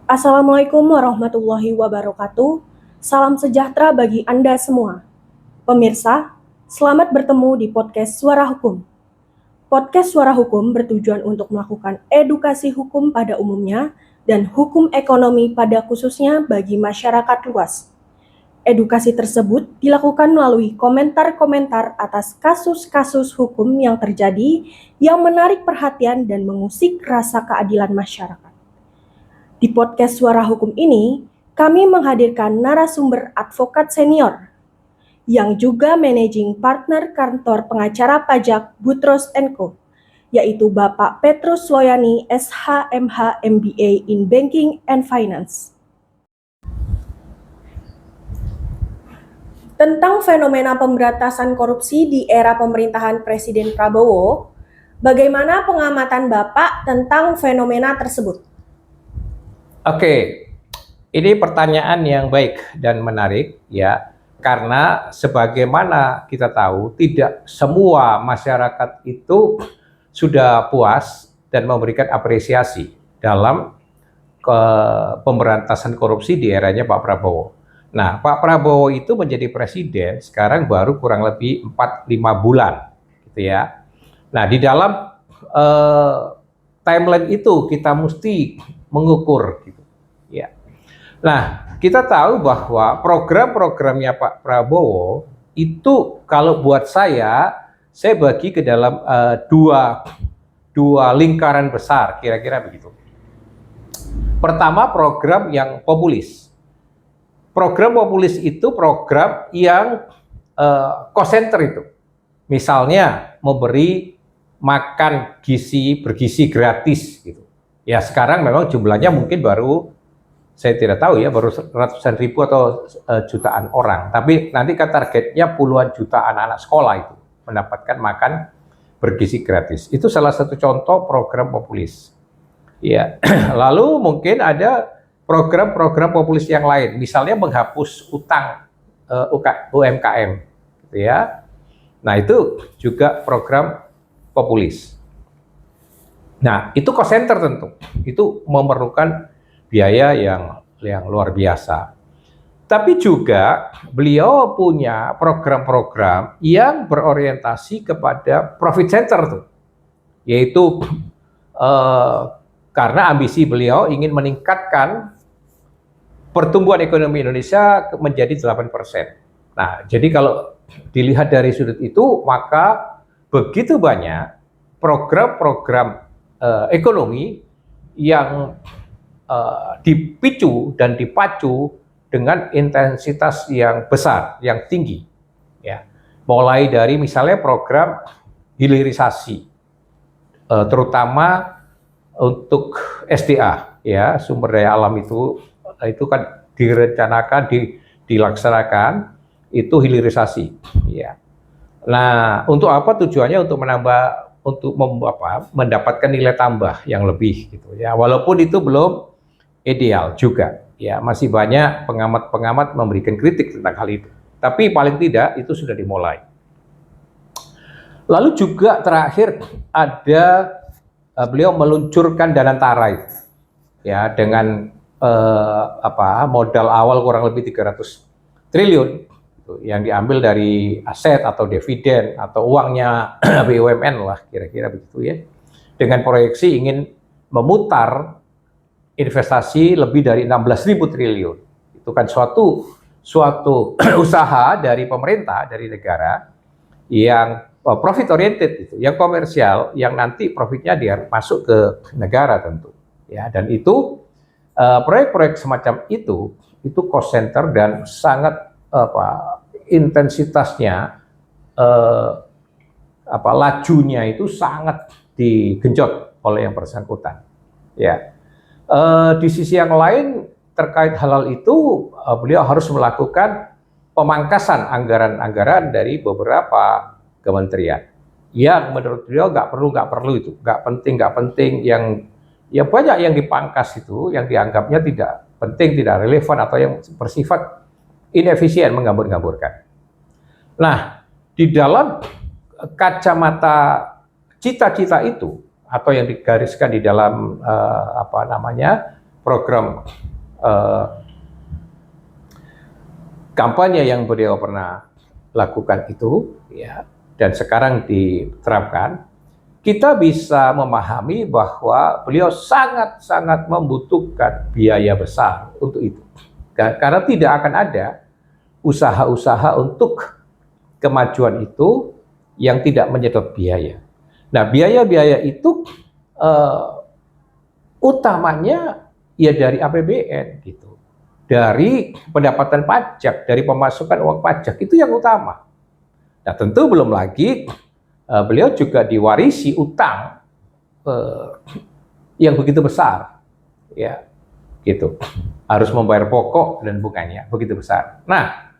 Assalamualaikum warahmatullahi wabarakatuh. Salam sejahtera bagi Anda semua. Pemirsa, selamat bertemu di podcast Suara Hukum. Podcast Suara Hukum bertujuan untuk melakukan edukasi hukum pada umumnya dan hukum ekonomi pada khususnya bagi masyarakat luas. Edukasi tersebut dilakukan melalui komentar-komentar atas kasus-kasus hukum yang terjadi yang menarik perhatian dan mengusik rasa keadilan masyarakat. Di podcast Suara Hukum ini, kami menghadirkan narasumber advokat senior yang juga managing partner kantor pengacara pajak Butros Co, yaitu Bapak Petrus Loyani SHMH MBA in Banking and Finance. Tentang fenomena pemberantasan korupsi di era pemerintahan Presiden Prabowo, bagaimana pengamatan Bapak tentang fenomena tersebut? Oke, ini pertanyaan yang baik dan menarik ya, karena sebagaimana kita tahu tidak semua masyarakat itu sudah puas dan memberikan apresiasi dalam pemberantasan korupsi di eranya Pak Prabowo. Nah, Pak Prabowo itu menjadi presiden sekarang baru kurang lebih 4-5 bulan gitu ya. Nah, di dalam timeline itu kita mesti mengukur gitu ya. Nah, kita tahu bahwa program-programnya Pak Prabowo itu kalau buat saya bagi ke dalam dua lingkaran besar, kira-kira begitu. Pertama, program yang populis. Program populis itu program yang cost center itu. Misalnya memberi makan bergizi gratis gitu. Ya sekarang memang jumlahnya mungkin baru, saya tidak tahu ya, baru ratusan ribu atau jutaan orang. Tapi nanti kan targetnya puluhan juta anak-anak sekolah itu mendapatkan makan bergizi gratis. Itu salah satu contoh program populis. Ya, lalu mungkin ada program-program populis yang lain, misalnya menghapus utang UMKM, gitu ya. Nah itu juga program populis. Nah itu cost center tentu, itu memerlukan biaya yang luar biasa. Tapi juga beliau punya program-program yang berorientasi kepada profit center tuh, yaitu karena ambisi beliau ingin meningkatkan pertumbuhan ekonomi Indonesia menjadi 8%. Nah, jadi kalau dilihat dari sudut itu, maka begitu banyak program-program ekonomi yang dipicu dan dipacu dengan intensitas yang besar, yang tinggi. Ya. Mulai dari misalnya program hilirisasi, terutama untuk SDA, ya sumber daya alam itu kan direncanakan, dilaksanakan itu hilirisasi, ya. Nah, untuk apa tujuannya? Untuk mendapatkan nilai tambah yang lebih, gitu ya. Walaupun itu belum ideal juga, ya masih banyak pengamat-pengamat memberikan kritik tentang hal itu. Tapi paling tidak itu sudah dimulai. Lalu juga terakhir ada beliau meluncurkan Danantara itu, ya dengan modal awal kurang lebih 300 triliun yang diambil dari aset atau dividen atau uangnya BUMN lah, kira-kira begitu ya, dengan proyeksi ingin memutar investasi lebih dari 16.000 triliun. Itu kan suatu usaha dari pemerintah, dari negara yang profit oriented itu, yang komersial, yang nanti profitnya dia masuk ke negara tentu, ya. Dan itu proyek-proyek semacam itu cost center dan sangat intensitasnya, lajunya itu sangat digenjot oleh yang bersangkutan, ya. Di sisi yang lain terkait hal itu, beliau harus melakukan pemangkasan anggaran-anggaran dari beberapa kementerian yang menurut beliau nggak perlu itu, nggak penting, yang banyak yang dipangkas itu, yang dianggapnya tidak penting, tidak relevan, atau yang bersifat inefisien, menggambur-gamburkan. Nah, di dalam kacamata cita-cita itu, atau yang digariskan di dalam program kampanye yang beliau pernah lakukan itu, ya, dan sekarang diterapkan, kita bisa memahami bahwa beliau sangat-sangat membutuhkan biaya besar untuk itu. Karena tidak akan ada usaha-usaha untuk kemajuan itu yang tidak menyedot biaya. Nah, biaya-biaya itu utamanya ya dari APBN gitu. Dari pendapatan pajak, dari pemasukan uang pajak, itu yang utama. Nah, tentu belum lagi beliau juga diwarisi utang yang begitu besar, ya, gitu. Harus membayar pokok dan bunganya begitu besar. Nah,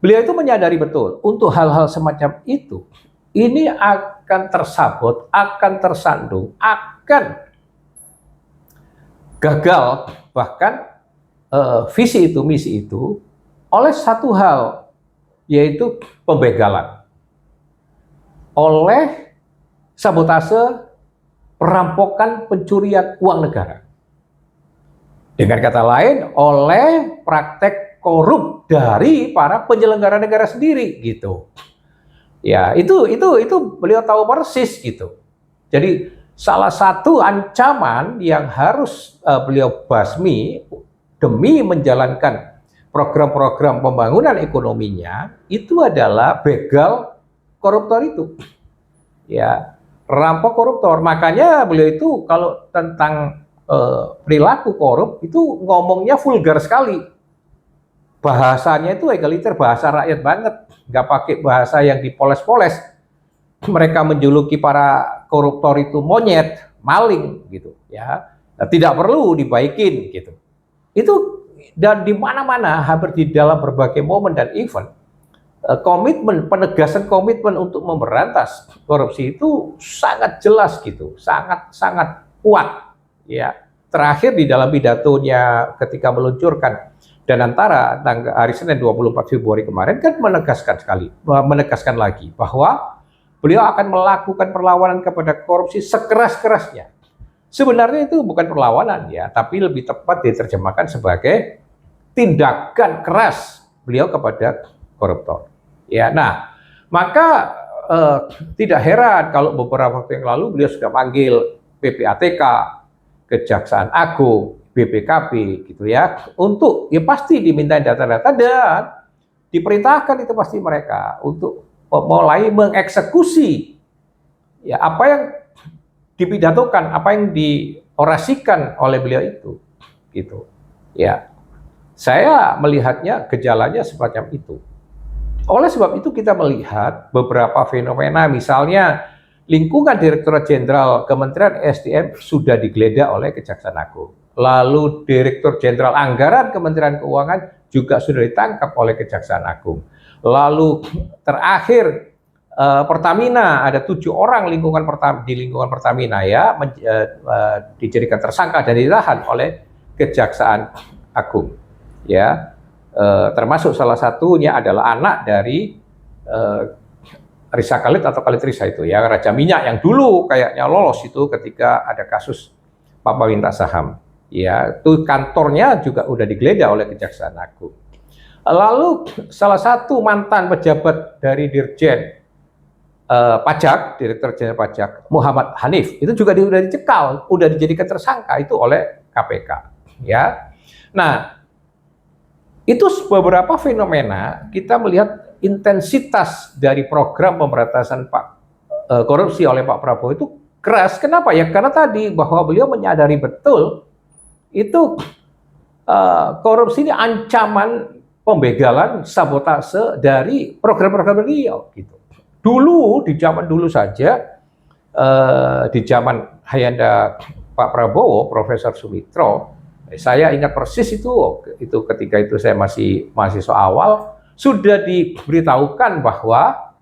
beliau itu menyadari betul untuk hal-hal semacam itu, ini akan tersabot, akan tersandung, akan gagal, bahkan visi itu, misi itu, oleh satu hal, yaitu pembegalan. Oleh sabotase, perampokan, pencurian uang negara. Dengan kata lain, oleh praktek korup dari para penyelenggara negara sendiri, gitu. Ya, itu beliau tahu persis gitu. Jadi salah satu ancaman yang harus beliau basmi demi menjalankan program-program pembangunan ekonominya itu adalah begal koruptor itu, ya, rampok koruptor. Makanya beliau itu kalau tentang perilaku korup itu ngomongnya vulgar sekali, bahasanya itu egaliter, bahasa rakyat banget, nggak pakai bahasa yang dipoles-poles. Mereka menjuluki para koruptor itu monyet, maling, gitu, ya, tidak perlu dibaikin, gitu. Itu, dan di mana-mana, hampir di dalam berbagai momen dan event, komitmen, penegasan komitmen untuk memberantas korupsi itu sangat jelas gitu, sangat kuat, ya. Terakhir di dalam pidatonya ketika meluncurkan dan antara hari Senin 24 Februari kemarin kan menegaskan lagi bahwa beliau akan melakukan perlawanan kepada korupsi sekeras-kerasnya. Sebenarnya itu bukan perlawanan, ya, tapi lebih tepat diterjemahkan sebagai tindakan keras beliau kepada koruptor. Ya, nah, maka tidak heran kalau beberapa waktu yang lalu beliau sudah panggil PPATK, Kejaksaan Agung, BPKB, gitu ya, untuk ya pasti diminta data-data dan diperintahkan itu pasti mereka untuk mulai mengeksekusi ya apa yang dipidatokan, apa yang diorasikan oleh beliau itu, gitu. Ya, saya melihatnya gejalanya semacam itu. Oleh sebab itu kita melihat beberapa fenomena, misalnya lingkungan Direktorat Jenderal Kementerian SDM sudah digeledah oleh Kejaksaan Agung. Lalu Direktur Jenderal Anggaran Kementerian Keuangan juga sudah ditangkap oleh Kejaksaan Agung. Lalu terakhir Pertamina, ada 7 orang di lingkungan Pertamina, ya, dijadikan tersangka dan ditahan oleh Kejaksaan Agung, ya. Termasuk salah satunya adalah anak dari Risa Khalid atau Khalid Risa itu, ya, Raja Minyak yang dulu kayaknya lolos itu ketika ada kasus Papa Minta Saham, ya, itu kantornya juga udah digeledah oleh Kejaksaan Agung. Lalu salah satu mantan pejabat dari Dirjen Pajak, Direktur Jenderal Pajak, Muhammad Hanif, itu juga sudah dicekal, udah dijadikan tersangka itu oleh KPK, ya. Nah, itu beberapa fenomena kita melihat intensitas dari program pemberantasan korupsi oleh Pak Prabowo itu keras. Kenapa? Ya karena tadi bahwa beliau menyadari betul itu korupsi ini ancaman pembegalan, sabotase dari program-program beliau, gitu. Dulu, di zaman dulu saja, di zaman Hayanda Pak Prabowo, Profesor Sumitro, saya ingat persis itu ketika itu saya masih mahasiswa awal, sudah diberitahukan bahwa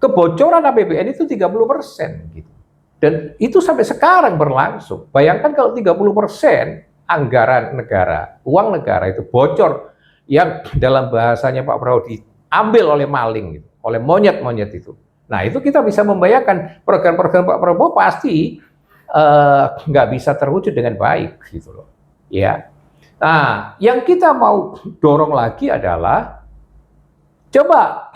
kebocoran APBN itu 30%, gitu. Dan itu sampai sekarang berlangsung. Bayangkan kalau 30% anggaran negara, uang negara itu bocor, yang dalam bahasanya Pak Prabowo diambil oleh maling, gitu, oleh monyet-monyet itu. Nah, itu kita bisa membayangkan program-program Pak Prabowo pasti nggak bisa terwujud dengan baik gitu loh. Ya. Nah, yang kita mau dorong lagi adalah coba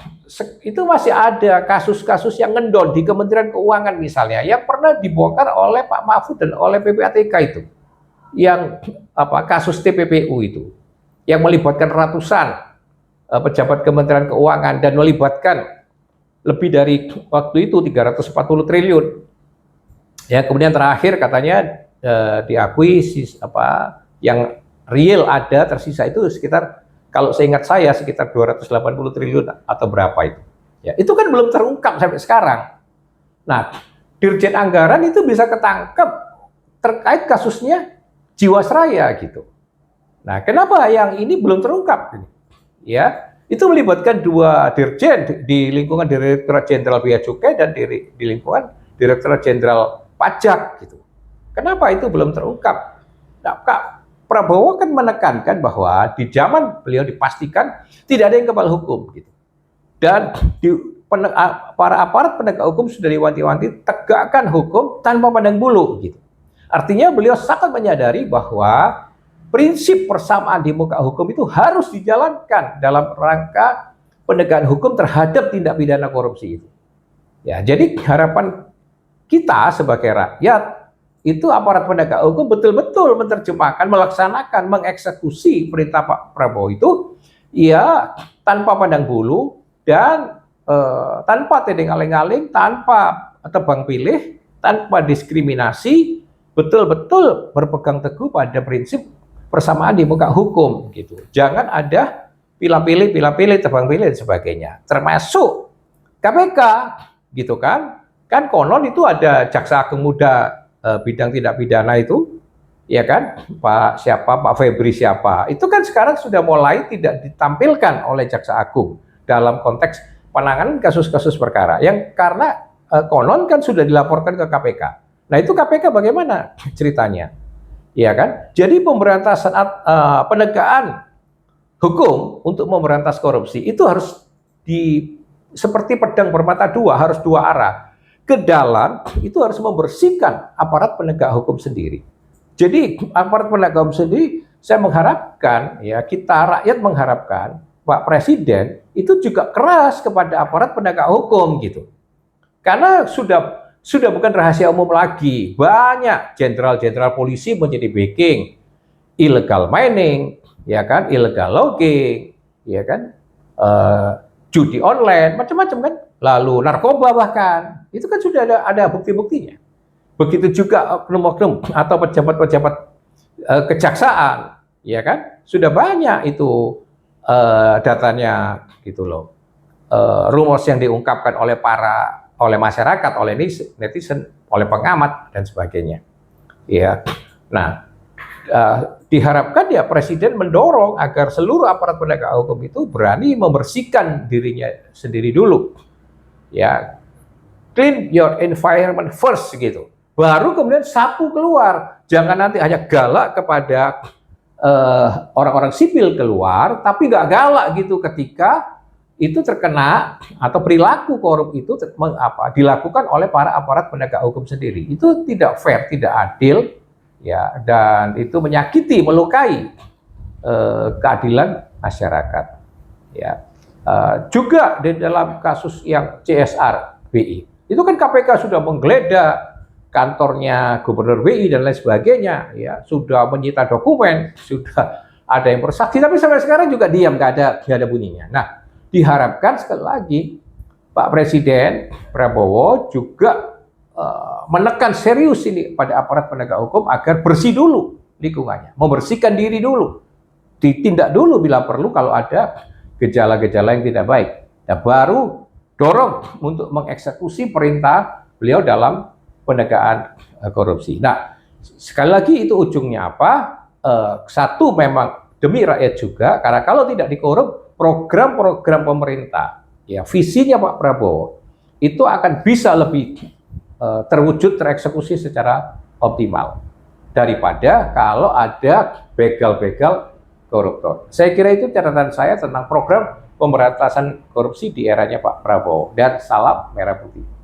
itu masih ada kasus-kasus yang ngendon di Kementerian Keuangan misalnya yang pernah dibongkar oleh Pak Mahfud dan oleh PPATK itu. Yang kasus TPPU itu yang melibatkan ratusan pejabat Kementerian Keuangan dan melibatkan lebih dari waktu itu 340 triliun. Ya, kemudian terakhir katanya diakui yang real ada tersisa itu sekitar, kalau seingat saya sekitar 280 triliun atau berapa itu. Ya, itu kan belum terungkap sampai sekarang. Nah, Dirjen Anggaran itu bisa ketangkep terkait kasusnya Jiwasraya gitu. Nah, kenapa yang ini belum terungkap? Ya, itu melibatkan dua dirjen di lingkungan Direktorat Jenderal Bea Cukai dan di lingkungan Direktorat Jenderal Pajak gitu. Kenapa itu belum terungkap? Nah, Kak Prabowo kan menekankan bahwa di zaman beliau dipastikan tidak ada yang kebal hukum gitu. Dan para aparat penegak hukum sudah diwanti-wanti tegakkan hukum tanpa pandang bulu gitu. Artinya beliau sangat menyadari bahwa prinsip persamaan di muka hukum itu harus dijalankan dalam rangka penegakan hukum terhadap tindak pidana korupsi itu. Ya, jadi harapan kita sebagai rakyat itu aparat penegak hukum betul-betul menerjemahkan, melaksanakan, mengeksekusi perintah Pak Prabowo itu ya tanpa pandang bulu dan tanpa tedeng aling-aling, tanpa tebang pilih, tanpa diskriminasi, betul-betul berpegang teguh pada prinsip persamaan di muka hukum gitu. Jangan ada pilih-pilih, tebang pilih dan sebagainya. Termasuk KPK gitu kan. Kan konon itu ada jaksa agung muda bidang tindak pidana itu, ya kan? Pak Febri siapa? Itu kan sekarang sudah mulai tidak ditampilkan oleh jaksa agung dalam konteks penanganan kasus-kasus perkara yang karena konon kan sudah dilaporkan ke KPK. Nah, itu KPK bagaimana ceritanya? Iya kan? Jadi pemberantasan penegakan hukum untuk memberantas korupsi itu harus seperti pedang bermata dua, harus dua arah. Ke dalam itu harus membersihkan aparat penegak hukum sendiri. Jadi aparat penegak hukum sendiri, saya mengharapkan ya, kita rakyat mengharapkan Pak Presiden itu juga keras kepada aparat penegak hukum gitu. Karena sudah bukan rahasia umum lagi. Banyak jenderal-jenderal polisi menjadi backing illegal mining, ya kan, illegal logging, ya kan, judi online, macam-macam kan. Lalu narkoba bahkan, itu kan sudah ada bukti-buktinya. Begitu juga oknum-oknum atau pejabat-pejabat kejaksaan, ya kan, sudah banyak itu datanya gitu loh. Rumus yang diungkapkan oleh masyarakat, oleh netizen, oleh pengamat dan sebagainya. Ya. Nah, diharapkan ya Presiden mendorong agar seluruh aparat penegak hukum itu berani membersihkan dirinya sendiri dulu. Ya. Clean your environment first gitu. Baru kemudian sapu keluar. Jangan nanti hanya galak kepada orang-orang sipil keluar, tapi nggak galak gitu ketika itu terkena atau perilaku korup itu dilakukan oleh para aparat penegak hukum sendiri. Itu tidak fair, tidak adil, ya, dan itu menyakiti, melukai keadilan masyarakat. Ya, juga di dalam kasus yang CSR BI, itu kan KPK sudah menggeledah kantornya Gubernur BI dan lain sebagainya, ya, sudah menyita dokumen, sudah ada yang bersaksi, tapi sampai sekarang juga diam, nggak ada bunyinya. Nah, diharapkan sekali lagi Pak Presiden Prabowo juga menekan serius ini pada aparat penegak hukum agar bersih dulu lingkungannya, membersihkan diri dulu, ditindak dulu bila perlu kalau ada gejala-gejala yang tidak baik. Dan baru dorong untuk mengeksekusi perintah beliau dalam penegakan korupsi. Nah, sekali lagi itu ujungnya apa? Satu memang demi rakyat juga, karena kalau tidak dikorup, program-program pemerintah, ya visinya Pak Prabowo itu akan bisa lebih terwujud, tereksekusi secara optimal daripada kalau ada begal-begal koruptor. Saya kira itu catatan saya tentang program pemberantasan korupsi di eranya Pak Prabowo. Dan salam merah putih.